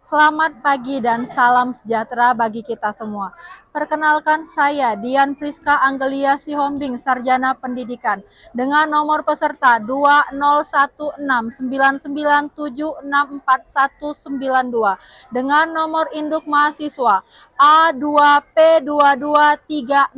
Selamat pagi dan salam sejahtera bagi kita semua. Perkenalkan saya Dian Priska Anggelia Sihombing, Sarjana Pendidikan, dengan nomor peserta 201699764192 dengan nomor induk mahasiswa A2P2230085.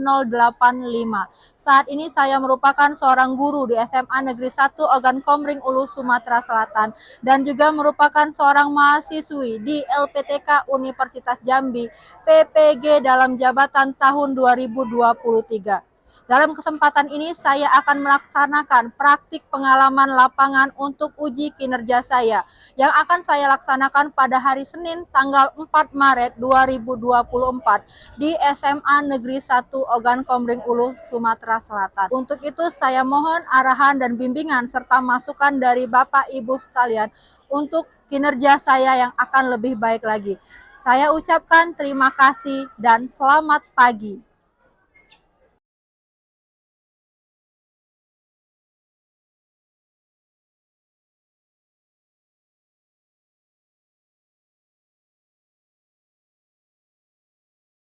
Saat ini saya merupakan seorang guru di SMA Negeri 1 Ogan Komering Ulu, Sumatera Selatan, dan juga merupakan seorang mahasiswi di LPTK Universitas Jambi PPG dalam jabatan tahun 2023. Dalam kesempatan ini saya akan melaksanakan praktik pengalaman lapangan untuk uji kinerja saya yang akan saya laksanakan pada hari Senin tanggal 4 Maret 2024 di SMA Negeri 1 Ogan Komering Ulu, Sumatera Selatan. Untuk itu saya mohon arahan dan bimbingan serta masukan dari Bapak Ibu sekalian untuk kinerja saya yang akan lebih baik lagi. Saya ucapkan terima kasih dan selamat pagi.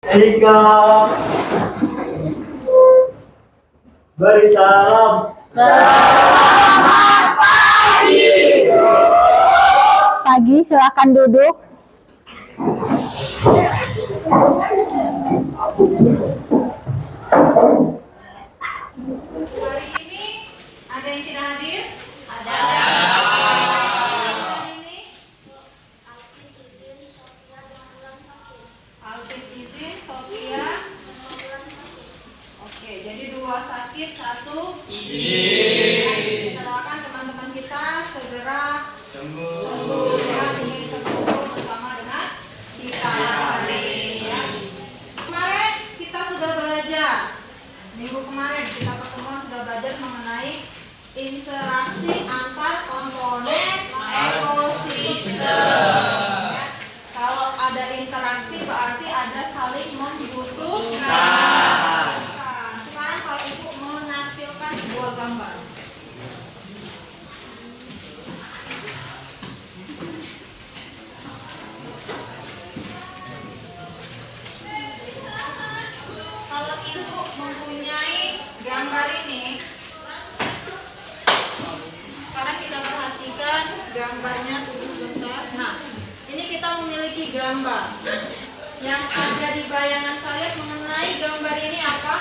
Sikap beri salam. Selamat pagi. Pagi, silakan duduk. Hari ini ada yang tidak hadir? Ada. Hari ini Alvin izin, Sofia. Oke, jadi 2 sakit, 1 izin. Kita doakan teman-teman kita segera sembuh. Ya, ingin sembuh bersama dengan kita hari ini. Ya. Kemarin kita sudah belajar. Minggu kemarin kita pertemuan sudah belajar mengenai interaksi antar komponen ekosistem. Ya. Kalau ada interaksi berarti ada saling membutuhkan. Nah, sekarang kalau Ibu menampilkan sebuah gambar. Kalau Ibu mempunyai gambar ini, sekarang kita perhatikan gambarnya dulu sebentar. Nah, ini kita memiliki gambar. Yang ada di bayangan kalian mengenai gambar ini apa?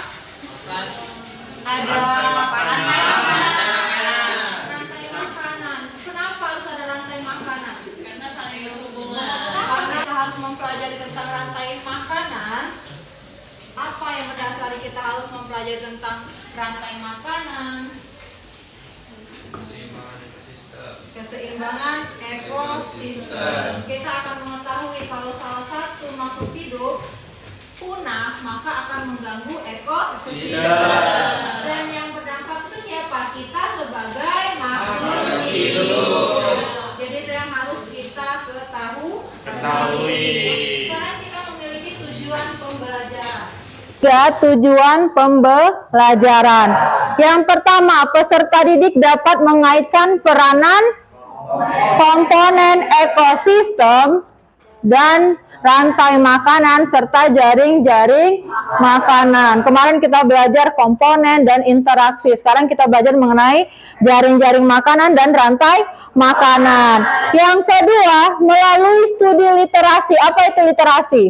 Ada rantai makanan. Kenapa harus ada rantai makanan? Karena saling berhubungan. Karena kita harus mempelajari tentang rantai makanan. Apa yang mendasari kita harus mempelajari tentang rantai makanan? Keseimbangan ekosistem. Kita akan mengetahui kalau salah satu makhluk hidup punah, maka akan mengganggu ekosistem. Dan yang berdampak itu siapa? Kita sebagai makhluk hidup. Jadi itu yang harus kita ketahui. Sekarang kita memiliki tujuan pembelajaran. Tujuan pembelajaran. Yang pertama, peserta didik dapat mengaitkan peranan komponen ekosistem dan rantai makanan serta jaring-jaring makanan. Kemarin kita belajar komponen dan interaksi. Sekarang kita belajar mengenai jaring-jaring makanan dan rantai makanan. Yang kedua, melalui studi literasi. Apa itu literasi?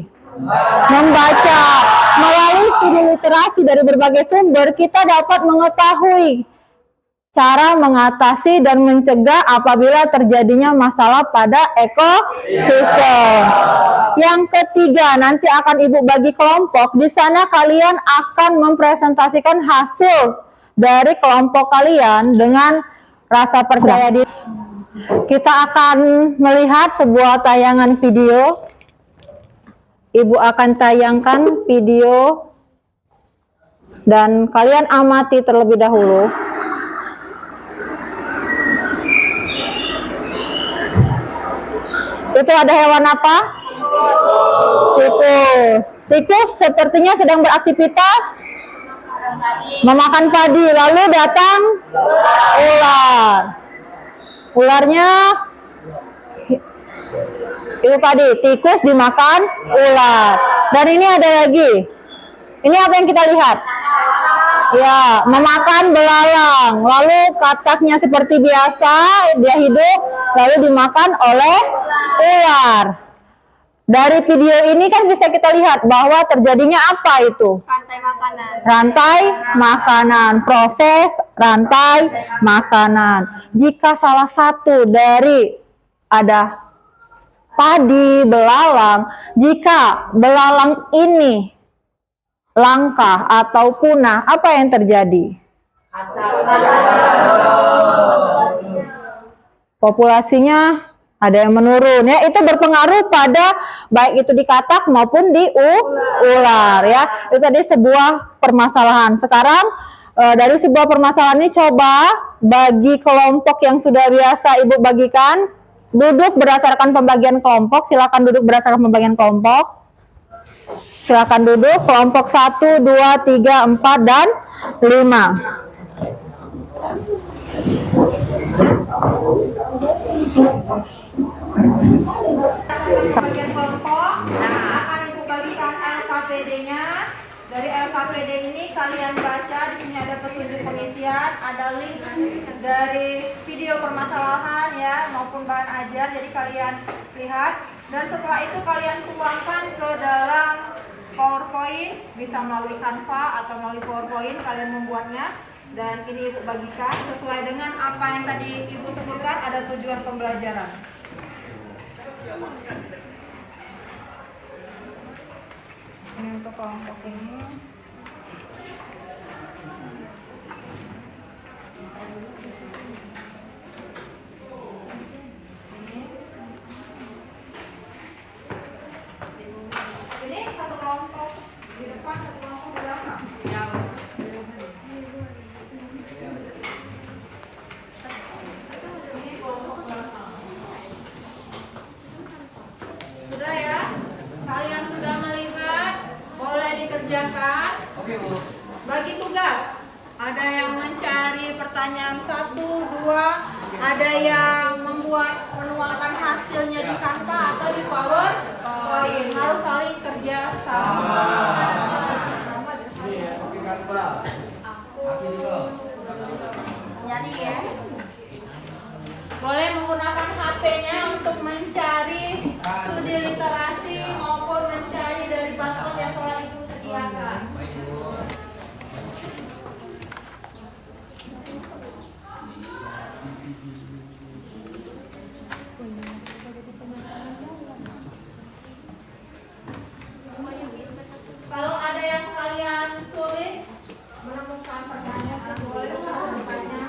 Membaca. Melalui studi literasi dari berbagai sumber, kita dapat mengetahui cara mengatasi dan mencegah apabila terjadinya masalah pada ekosistem. Yang ketiga, nanti akan Ibu bagi kelompok. Di sana kalian akan mempresentasikan hasil dari kelompok kalian dengan rasa percaya diri. Kita akan melihat sebuah tayangan video. Ibu akan tayangkan video dan kalian amati terlebih dahulu. Itu ada hewan apa? Tikus. Tikus sepertinya sedang beraktivitas memakan padi. Lalu datang ular. Ularnya Itu tadi, tikus dimakan ular. Dan ini ada lagi. Ini apa yang kita lihat? Ya, memakan belalang. Lalu kataknya seperti biasa, dia hidup, lalu dimakan oleh ular. Dari video ini kan bisa kita lihat bahwa terjadinya apa itu? Rantai makanan. Rantai makanan, proses rantai makanan. Jika salah satu dari ada padi, belalang, jika belalang ini langka atau punah, apa yang terjadi? Populasinya ada yang menurun ya, itu berpengaruh pada baik itu di katak maupun di ular ya. Itu tadi sebuah permasalahan. Sekarang dari sebuah permasalahan ini coba bagi kelompok yang sudah biasa Ibu bagikan, duduk berdasarkan pembagian kelompok. Silakan duduk berdasarkan pembagian kelompok. Silakan duduk kelompok 1, 2, 3, 4 dan 5. Bagian kelompok akan Ibu bagikan LKPD-nya. Dari LKPD ini kalian baca, di sini ada petunjuk pengisian, ada link dari video permasalahan ya maupun bahan ajar, jadi kalian lihat dan setelah itu kalian tuangkan ke dalam PowerPoint, bisa melalui Canva atau melalui PowerPoint kalian membuatnya. Dan ini Ibu bagikan sesuai dengan apa yang tadi Ibu sebutkan, ada tujuan pembelajaran. Ini untuk kelompok ini. Ini satu kelompok di depan, satu kelompok di belakang. Ini kelompok belakang. Sudah ya? Kalian sudah melihat? Boleh dikerjakan. Oke, Bu. Bagi tugas, ada yang mencari pertanyaan 1, 2, ada yang menuangkan hasilnya di Canva atau di PowerPoint. Harus saling kerja sama. Jadi ya. Boleh menggunakan HP-nya untuk mencari studi literasi maupun mencari dari bantuan yang telah Ibu sediakan. Kalau ada yang kalian sulit menemukan pertanyaan, boleh bertanya.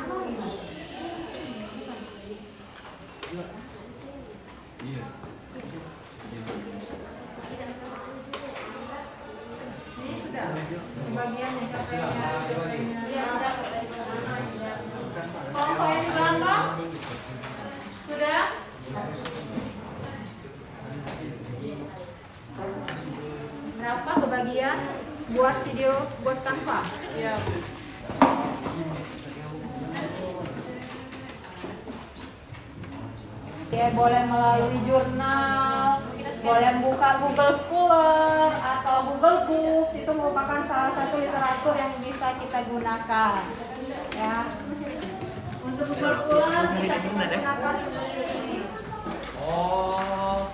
Ini sudah bagiannya capainya. Kelompok yang di belakang sudah. Berapa kebagian buat video buat Canva? Iya. Ya, boleh melalui jurnal, boleh buka Google Scholar atau Google Books, itu merupakan salah satu literatur yang bisa kita gunakan. Ya, untuk Google Scholar bisa kita gunakan seperti ini. Oh.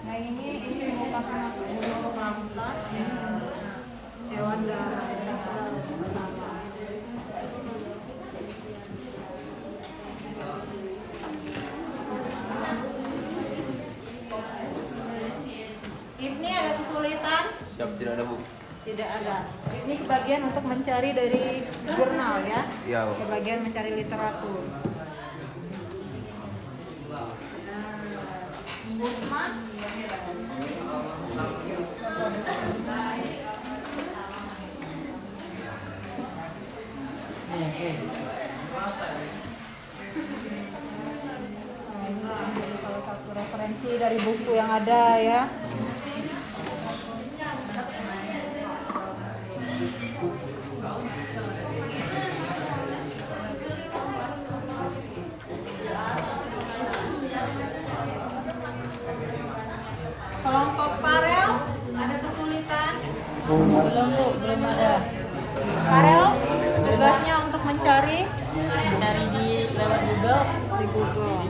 Nah ini merupakan rambutan hewan darat. Ini ada kesulitan? Siap, tidak ada, Bu. Tidak ada. Ini kebagian untuk mencari dari jurnal ya. Iya, Bu. Kebagian mencari literatur. Busman. Salah satu referensi dari buku yang ada ya. Belum Bu, belum ada. Karel, tugasnya untuk mencari di lewat Google. Di Google.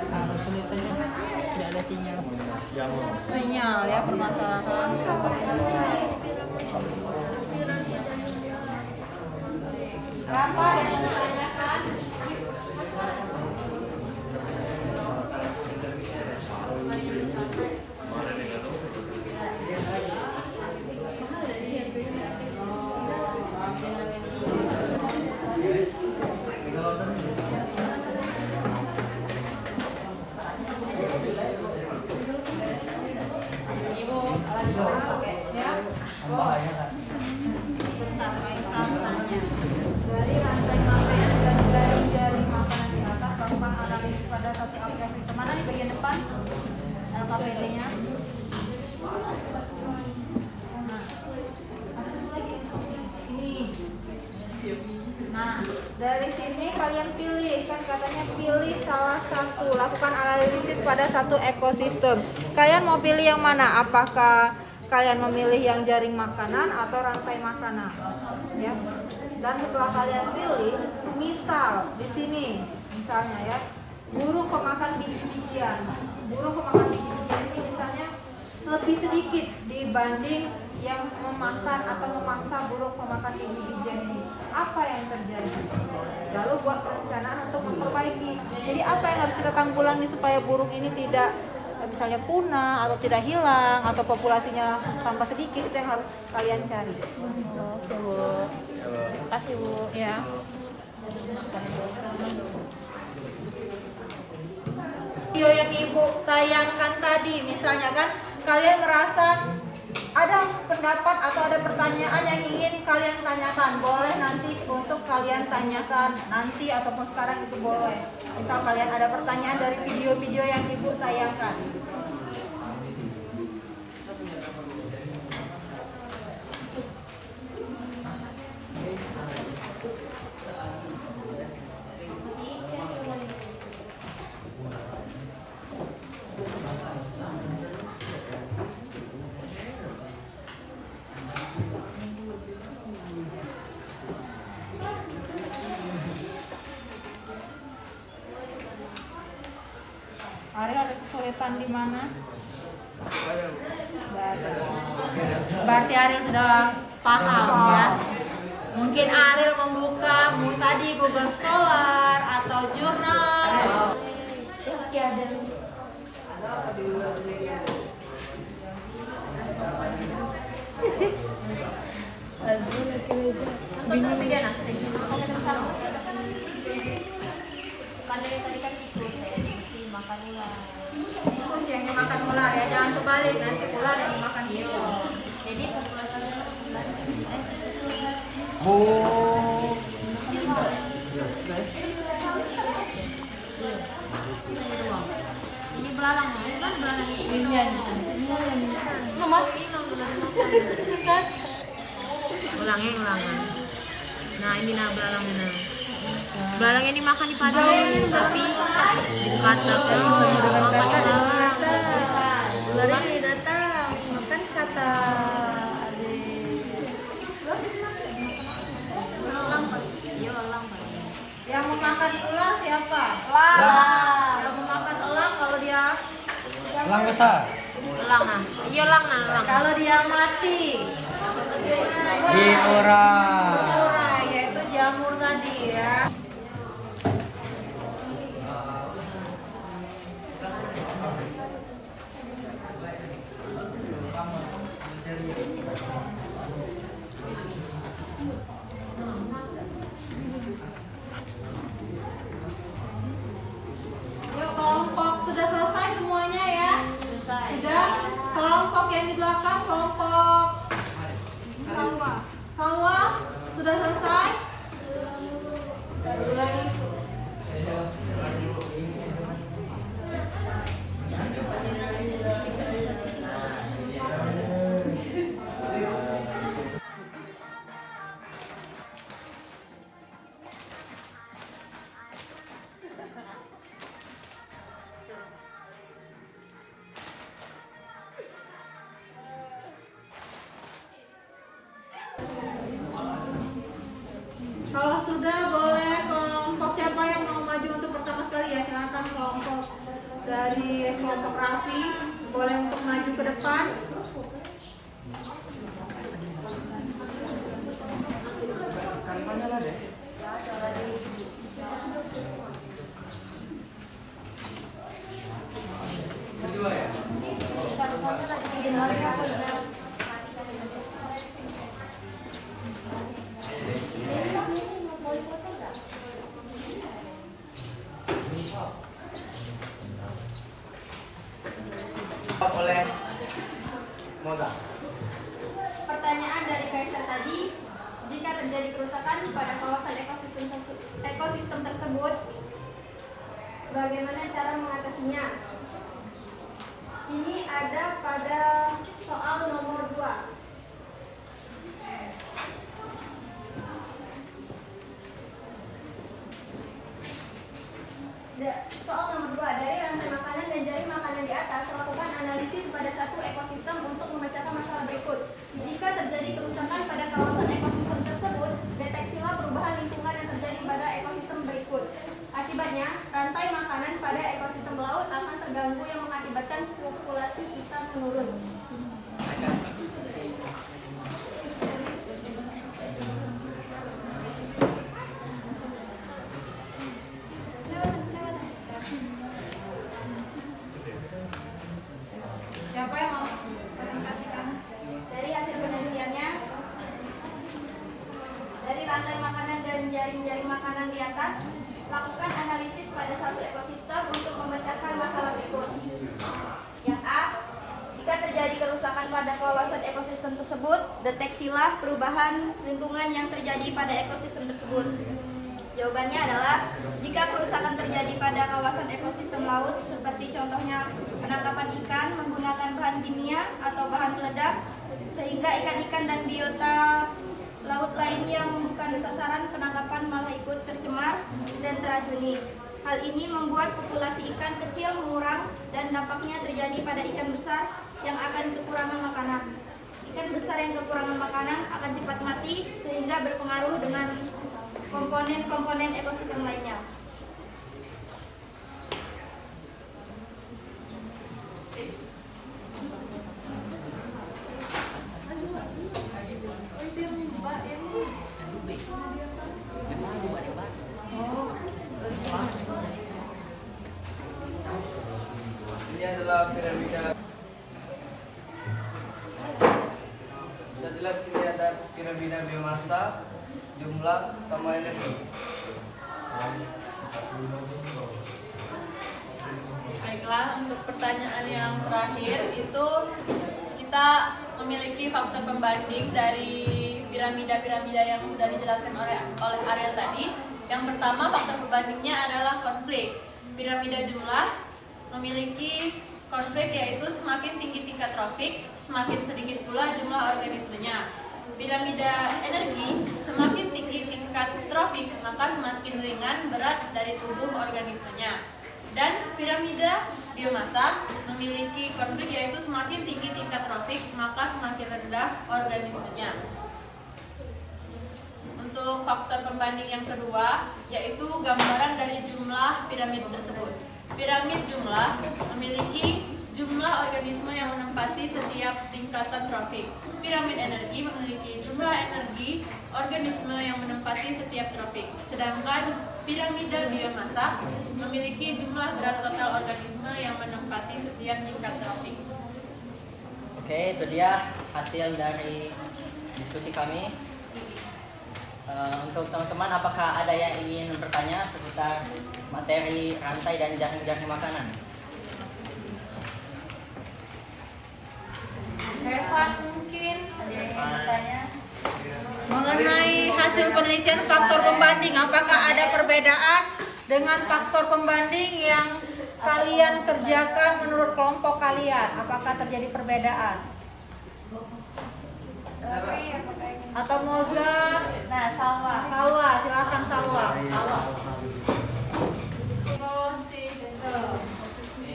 Kesulitannya tidak ada sinyal. Sinyal ya, permasalahan. Apa yang ditanyakan? Bentar, Faisal tanya. Dari rantai makanan dan jaring makanan di atas, lakukan analisis pada satu aplikasi. Mana di bagian depan? LKPD-nya. Ini. Nah, dari sini kalian pilih, kan katanya pilih salah satu, lakukan analisis pada satu ekosistem. Kalian mau pilih yang mana? Apakah kalian memilih yang jaring makanan atau rantai makanan? Ya. Dan setelah kalian pilih, misal di sini, misalnya ya, burung pemakan biji-bijian. Burung pemakan biji-bijian ini misalnya lebih sedikit dibanding yang memakan atau memaksa burung pemakan biji-bijian ini. Apa yang terjadi? Lalu buat perencanaan untuk memperbaiki. Jadi apa yang harus kita tanggulangi supaya burung ini tidak misalnya punah atau tidak hilang atau populasinya tambah sedikit, itu yang harus kalian cari. Oke Bu. Terima kasih Bu. Ya. Video yang Ibu tayangkan tadi, misalnya kan kalian merasa ada pendapat atau ada pertanyaan yang ingin kalian tanyakan, boleh nanti untuk kalian tanyakan nanti ataupun sekarang itu boleh. Misal kalian ada pertanyaan dari video-video yang Ibu tayangkan. Ariel ada kesulitan di mana? Berarti Ariel sudah paham ya. Mungkin Ariel membuka tadi Google Scholar atau jurnal. Makan ular. Tikus yang dimakan ular ya, jangan kebalik, nanti ular yang dimakan tikus. Jadi populasinya ini belalang, kan belalang ini yang ulangan. Nah ini belalangnya. Belalangnya dimakan di padang, tapi kata makan belalang. Ular ini datang, makan kata elang. Yang memakan elang siapa? Yang memakan elang kalau dia Elang besar. Elang nah. Iya elang. kalau dia mati. Di orang. Ora, yaitu jamur tadi ya. Yuk kelompok sudah selesai semuanya ya. Sudah. Kelompok yang di belakang kelompok Salwa sudah selesai. kelompok Raffi boleh untuk maju ke depan. Berdua ya? Oleh Moza. Pertanyaan dari Kaisar tadi, jika terjadi kerusakan pada kawasan ekosistem tersebut, bagaimana cara mengatasinya? Ini ada pada soal nomor 2. Soal nomor 2, dari rantai makanan dan jaring makanan di atas, lakukan analisis pada satu ekosistem untuk memecahkan masalah berikut. Jika terjadi kerusakan pada kawasan ekosistem tersebut, deteksilah perubahan lingkungan yang terjadi pada ekosistem berikut. Akibatnya, rantai makanan pada ekosistem laut akan terganggu yang mengakibatkan populasi ikan menurun. Siapa yang mau presentasikan? Dari hasil penelitiannya, dari rantai makanan dan jaring-jaring makanan di atas, lakukan analisis pada satu ekosistem untuk memecahkan masalah berikut. Yang A, jika terjadi kerusakan pada kawasan ekosistem tersebut, deteksilah perubahan lingkungan yang terjadi pada ekosistem tersebut. Jawabannya adalah, jika kerusakan terjadi pada kawasan ekosistem laut, seperti contohnya penangkapan ikan menggunakan bahan kimia atau bahan peledak, sehingga ikan-ikan dan biota laut lain yang bukan sasaran penangkapan malah ikut tercemar dan teracuni. Hal ini membuat populasi ikan kecil mengurang dan dampaknya terjadi pada ikan besar yang akan kekurangan makanan. Ikan besar yang kekurangan makanan akan cepat mati sehingga berpengaruh dengan komponen-komponen ekosistem lainnya. Ini adalah piramida. Bisa dilihat sini ada piramida biomasa, jumlah sama energi. Baiklah, untuk pertanyaan yang terakhir itu kita memiliki faktor pembanding dari piramida-piramida yang sudah dijelaskan oleh Ariel tadi. Yang pertama, faktor pembandingnya adalah konflik. Piramida jumlah memiliki konflik, yaitu semakin tinggi tingkat trofik, semakin sedikit pula jumlah organismenya. Piramida energi, semakin tinggi tingkat trofik, maka semakin ringan berat dari tubuh organismenya. Dan piramida biomasa memiliki konflik, yaitu semakin tinggi tingkat trofik, maka semakin rendah organismenya. Untuk faktor pembanding yang kedua, yaitu gambaran dari jumlah piramid tersebut. Piramid jumlah memiliki jumlah organisme yang menempati setiap tingkatan trofik. Piramid energi memiliki jumlah energi organisme yang menempati setiap trofik. Sedangkan piramida biomasa memiliki jumlah berat total organisme yang menempati setiap tingkat trofik. Oke, itu dia hasil dari diskusi kami. Untuk teman-teman, apakah ada yang ingin bertanya seputar materi rantai dan jaring-jaring makanan? Evan mungkin Ada yang ingin bertanya? mengenai hasil penelitian faktor pembanding, apakah ada perbedaan dengan faktor pembanding yang kalian kerjakan menurut kelompok kalian? Apakah terjadi perbedaan? Raffi, apakah ingin? Atau Moza? Nah, Salwa. Salwa, silakan Salwa. Oke,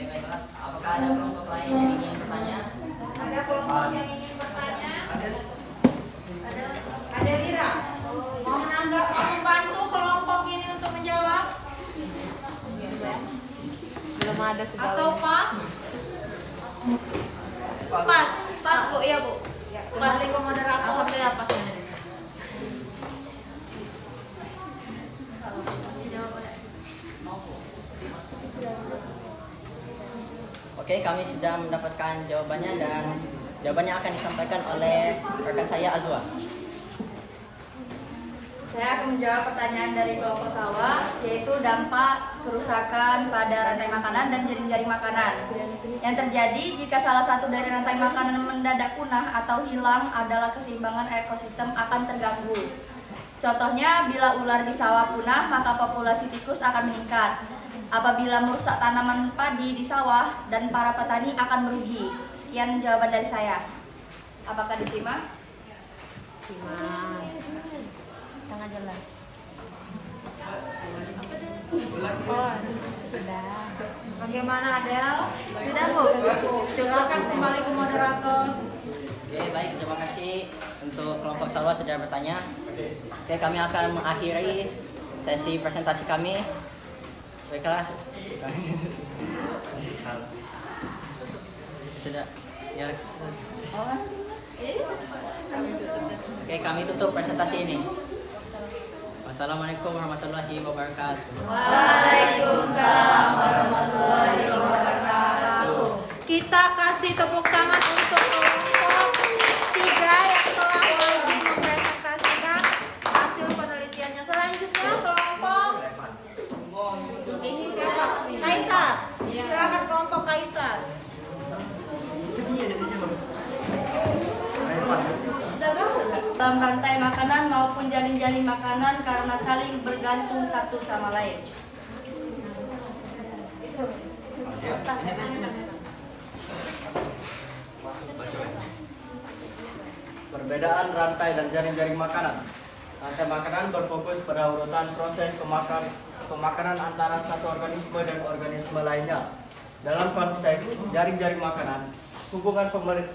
baiklah. Apakah ada kelompok lain yang ingin bertanya? Ada kelompok yang ingin bertanya? Ada Ada Lira. Mau menanggap, mau membantu kelompok ini untuk menjawab? belum ada sejauh Atau ini. pas? Pas Bu, iya Bu. Kembali ke moderator. Alhamdulillah pas. Oke, kami sudah mendapatkan jawabannya dan jawabannya akan disampaikan oleh rekan saya Azwa. Saya akan menjawab pertanyaan dari kelompok sawah, yaitu dampak kerusakan pada rantai makanan dan jaring-jaring makanan. Yang terjadi jika salah satu dari rantai makanan mendadak punah atau hilang adalah keseimbangan ekosistem akan terganggu. Contohnya, bila ular di sawah punah, maka populasi tikus akan meningkat. Apabila merusak tanaman padi di sawah dan para petani akan merugi. Sekian jawaban dari saya. Apakah diterima? Sangat jelas. Bagaimana Adel? Sudah Bu. Silakan kembali ke moderator. Oke, baik, terima kasih untuk kelompok Salwa sudah bertanya. Oke, kami akan mengakhiri sesi presentasi kami. Baiklah. Sudah. Ya. Oke, kami tutup presentasi ini. Wassalamualaikum warahmatullahi wabarakatuh. Waalaikumsalam warahmatullahi wabarakatuh. Kita kasih tepuk tangan untuk kelompok 3 yang telah wajib mempresentasikan hasil penelitiannya. Selanjutnya kelompok siapa? Kaisar. Silakan kelompok Kaisar. Dalam rantai makanan maupun jalin-jalin makanan karena saling bergantung satu sama lain. Perbedaan rantai dan jaring-jaring makanan. Rantai makanan berfokus pada urutan proses pemakanan antara satu organisme dan organisme lainnya. Dalam konteks jaring-jaring makanan, hubungan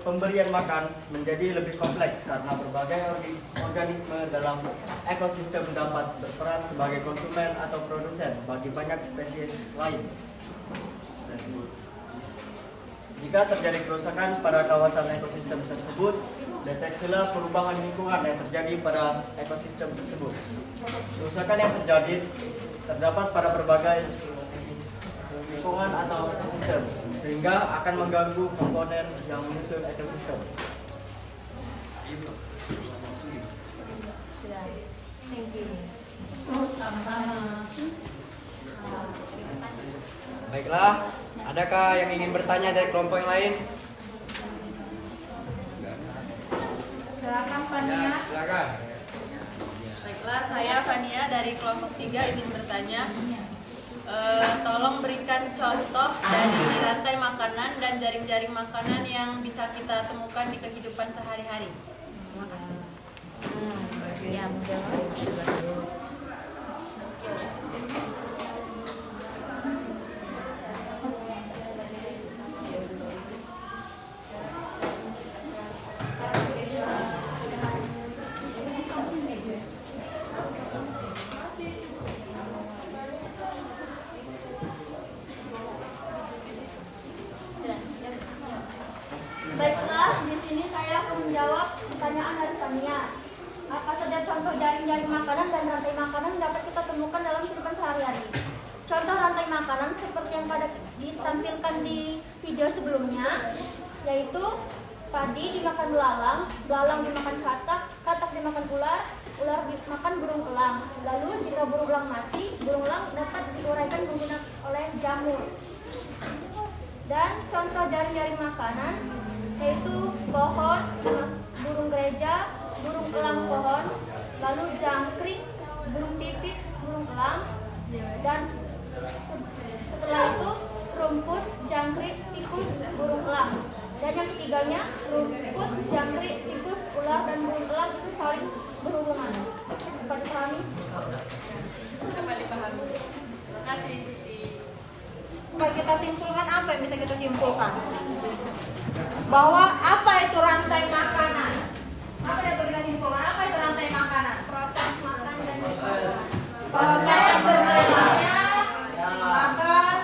pemberian makan menjadi lebih kompleks karena berbagai organisme dalam ekosistem dapat berperan sebagai konsumen atau produsen bagi banyak spesies lain. Jika terjadi kerusakan pada kawasan ekosistem tersebut, deteksilah perubahan lingkungan yang terjadi pada ekosistem tersebut. Kerusakan yang terjadi terdapat pada berbagai lingkungan atau ekosistem, sehingga akan mengganggu komponen yang menyusun ekosistem. Baiklah, adakah yang ingin bertanya dari kelompok yang lain? Silakan Ya, Fania. silakan. Baiklah, saya Fania dari kelompok 3 ingin bertanya. Tolong berikan contoh dari rantai makanan dan jaring-jaring makanan yang bisa kita temukan di kehidupan sehari-hari. Terima kasih. Baiklah, di sini saya akan menjawab pertanyaan dari Tania. Apa saja contoh jaring-jaring makanan dan rantai makanan yang dapat kita temukan dalam kehidupan sehari-hari? Contoh rantai makanan seperti yang pada ditampilkan di video sebelumnya, yaitu padi dimakan belalang, belalang dimakan katak, katak dimakan ular, ular dimakan burung elang. Lalu jika burung elang mati, burung elang dapat diuraikan menggunakan oleh jamur. Dan contoh jaring-jaring makanan yaitu pohon, burung gereja, burung elang pohon, lalu jangkrik, burung pipit, burung elang, dan setelah itu rumput, jangkrik, tikus, burung elang. Dan yang ketiganya, rumput, jangkrik, tikus, ular, dan burung elang itu saling berhubungan. Dapat dipahami? Dapat dipahami. Terima kasih Siti. Supaya kita simpulkan, apa yang bisa kita simpulkan? Bahwa apa itu rantai makanan? Apa yang bisa kita simpulkan? Apa itu rantai makanan? Proses makan dan Proses berjalannya makan.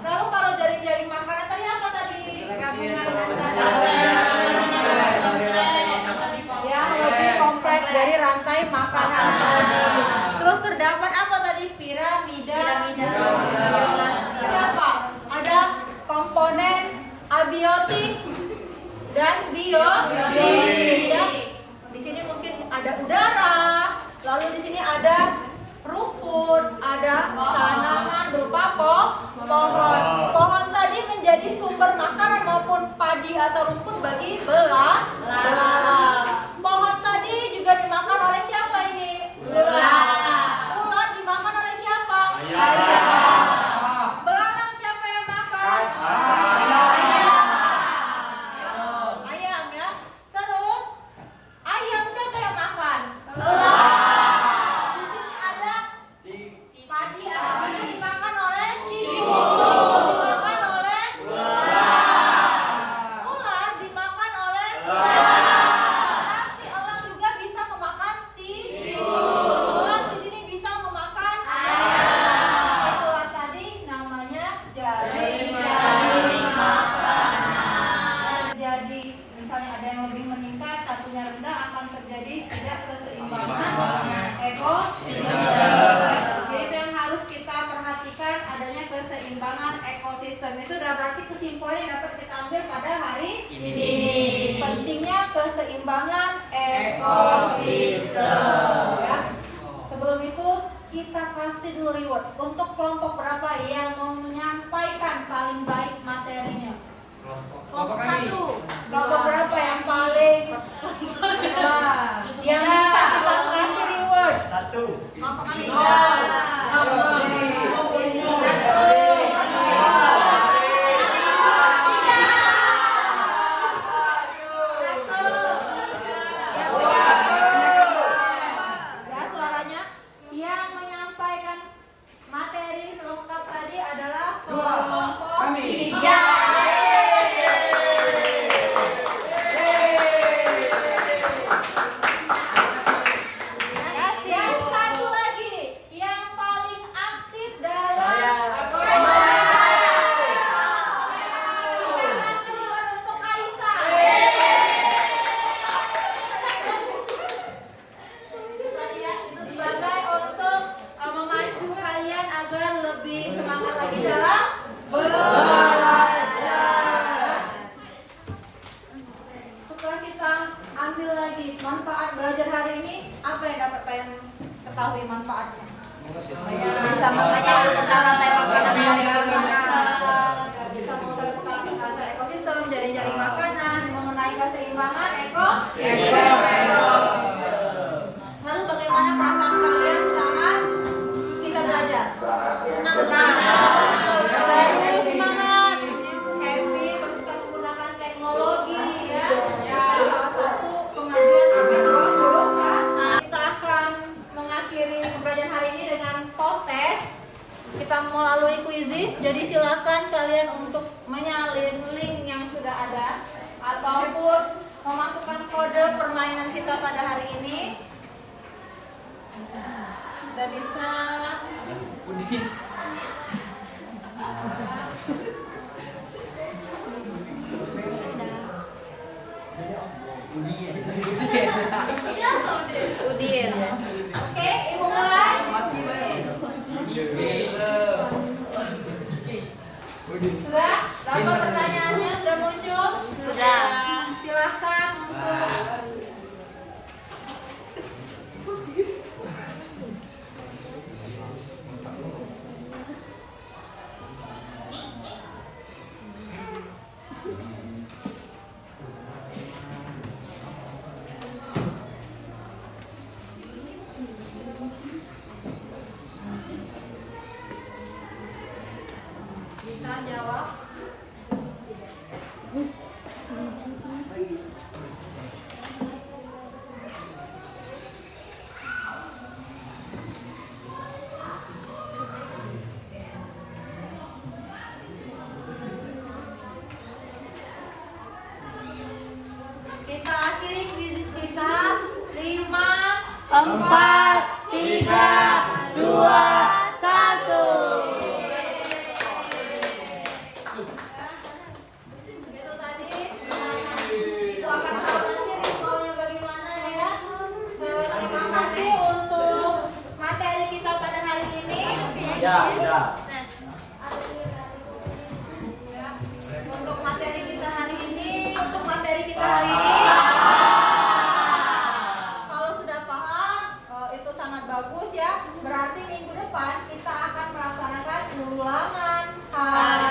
Lalu kalau jaring-jaring makanan tadi ada tanaman berupa pohon. Pohon tadi menjadi sumber makanan maupun padi atau rumput bagi belalang. Pohon tadi juga dimakan oleh siapa ini? Belalang. Ulat dimakan oleh siapa? Ayam. Belalang siapa yang makan? Ayam ya. Terus ayam siapa yang makan? Di sini ada padi atau rumput dimakan oleh tikus. Dimakan oleh ulat dimakan oleh tapi elang juga bisa memakan tikus. Ulat di sini bisa memakan ayam. Ulat tadi namanya jaring makanan. Terjadi misalnya ada yang lebih meningkat, satunya rendah, akan terjadi tidak keseimbangan ekosistem. Jadi itu yang harus kita perhatikan, adanya keseimbangan ekosistem. Itu udah berarti kesimpulan yang dapat kita ambil pada hari ini. Pentingnya keseimbangan ekosistem. Ya. Sebelum itu kita kasih dulu reward untuk kelompok berapa yang menyampaikan paling baik materinya. Kelompok 1. Kelompok berapa yang paling yang bisa kita kasih reward? 1. Kelompok kami. Ya, suaranya yang menyampaikan materi lengkap tadi adalah kelompok kami. 3. Yang satu lagi yang paling aktif dalam untuk Aisyah. Tadi ya, itu sebagai untuk memacu kalian agar lebih semangat lagi dalam belajar. Setelah kita ambil lagi manfaat belajar hari ini, apa yang dapat kalian ketahui manfaatnya? Bisa mengetahui tentang rantai makanan yang Bisa mengetahui tentang rantai ekosistem, jaring-jaring makanan, mengenai keseimbangan ekosistem. Lalu bagaimana perasaan kalian saat kita belajar? senang. Semangat, happy, terus kita menggunakan teknologi ya. Salah satu kemajuan kita akan mengakhiri pembelajaran hari ini dengan post test. Kita melalui quizzes, jadi silakan kalian untuk menyalin link yang sudah ada ataupun memasukkan kode permainan kita pada hari ini. Sudah bisa. Udin. Oke, Ibu mulai. Sudah? Daftar pertanyaannya sudah muncul? Sudah. Silahkan untuk bisa jawab. Kita akhiri quiz kita. 5, 4, 3, 2, 1. Itu tadi. Itu akan tahu nanti resikonya bagaimana ya. Terima kasih untuk materi kita pada hari ini. Ya. Untuk materi kita hari ini, kalau sudah paham, itu sangat bagus. bagus ya. Berarti minggu depan kita akan melaksanakan ulangan harian.